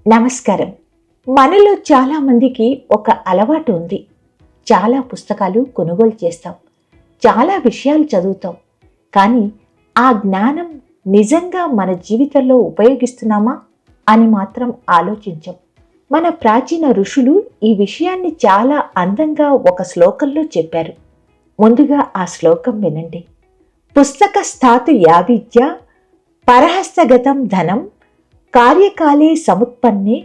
నమస్కారం. మనలో చాలా మందికి ఒక అలవాటు ఉంది. చాలా పుస్తకాలు కొనుగోలు చేస్తాం, చాలా విషయాలు చదువుతాం. కానీ ఆ జ్ఞానం నిజంగా మన జీవితంలో ఉపయోగిస్తున్నామా అని మాత్రం ఆలోచించం. మన ప్రాచీన ఋషులు ఈ విషయాన్ని చాలా అందంగా ఒక శ్లోకంలో చెప్పారు. ముందుగా ఆ శ్లోకం వినండి. పుస్తక స్థాతు యా విద్య పరహస్తగతం ధనం కార్యకాలే సముత్పన్నే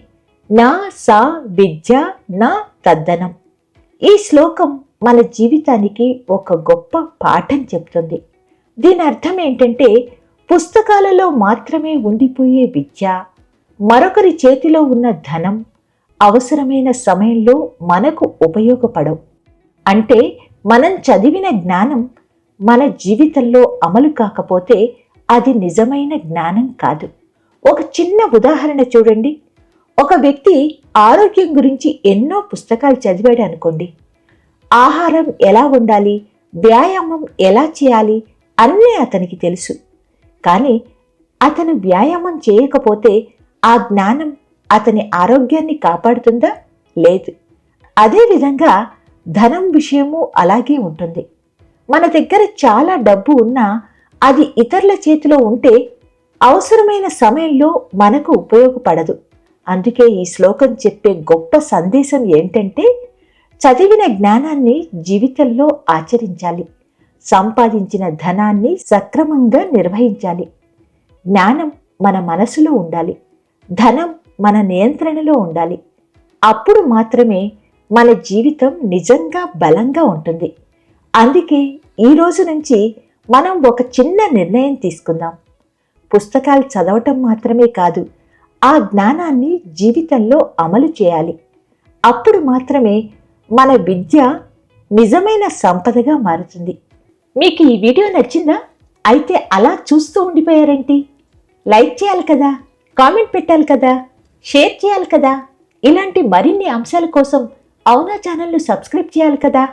నా సా విద్య నా తద్దనం. ఈ శ్లోకం మన జీవితానికి ఒక గొప్ప పాఠం చెప్తుంది. దీని అర్థం ఏంటంటే, పుస్తకాలలో మాత్రమే ఉండిపోయే విద్య, మరొకరి చేతిలో ఉన్న ధనం అవసరమైన సమయంలో మనకు ఉపయోగపడవు. అంటే మనం చదివిన జ్ఞానం మన జీవితంలో అమలు కాకపోతే అది నిజమైన జ్ఞానం కాదు. ఒక చిన్న ఉదాహరణ చూడండి. ఒక వ్యక్తి ఆరోగ్యం గురించి ఎన్నో పుస్తకాలు చదివాడు అనుకోండి. ఆహారం ఎలా ఉండాలి, వ్యాయామం ఎలా చేయాలి అన్నీ అతనికి తెలుసు. కానీ అతను వ్యాయామం చేయకపోతే ఆ జ్ఞానం అతని ఆరోగ్యాన్ని కాపాడుతుందా? లేదు. అదేవిధంగా ధనం విషయము అలాగే ఉంటుంది. మన దగ్గర చాలా డబ్బు ఉన్నా అది ఇతరుల చేతిలో ఉంటే అవసరమైన సమయంలో మనకు ఉపయోగపడదు. అందుకే ఈ శ్లోకం చెప్పే గొప్ప సందేశం ఏంటంటే, చదివిన జ్ఞానాన్ని జీవితంలో ఆచరించాలి, సంపాదించిన ధనాన్ని సక్రమంగా నిర్వహించాలి. జ్ఞానం మన మనసులో ఉండాలి, ధనం మన నియంత్రణలో ఉండాలి. అప్పుడు మాత్రమే మన జీవితం నిజంగా బలంగా ఉంటుంది. అందుకే ఈ రోజు నుంచి మనం ఒక చిన్న నిర్ణయం తీసుకుందాం. పుస్తకాలు చదవటం మాత్రమే కాదు, ఆ జ్ఞానాన్ని జీవితంలో అమలు చేయాలి. అప్పుడు మాత్రమే మన విద్య నిజమైన సంపదగా మారుతుంది. మీకు ఈ వీడియో నచ్చిందా? అయితే అలా చూస్తూ ఉండిపోయారేంటి? లైక్ చేయాలి కదా, కామెంట్ పెట్టాలి కదా, షేర్ చేయాలి కదా. ఇలాంటి మరిన్ని అంశాల కోసం అవునా ఛానల్ను సబ్స్క్రైబ్ చేయాలి కదా.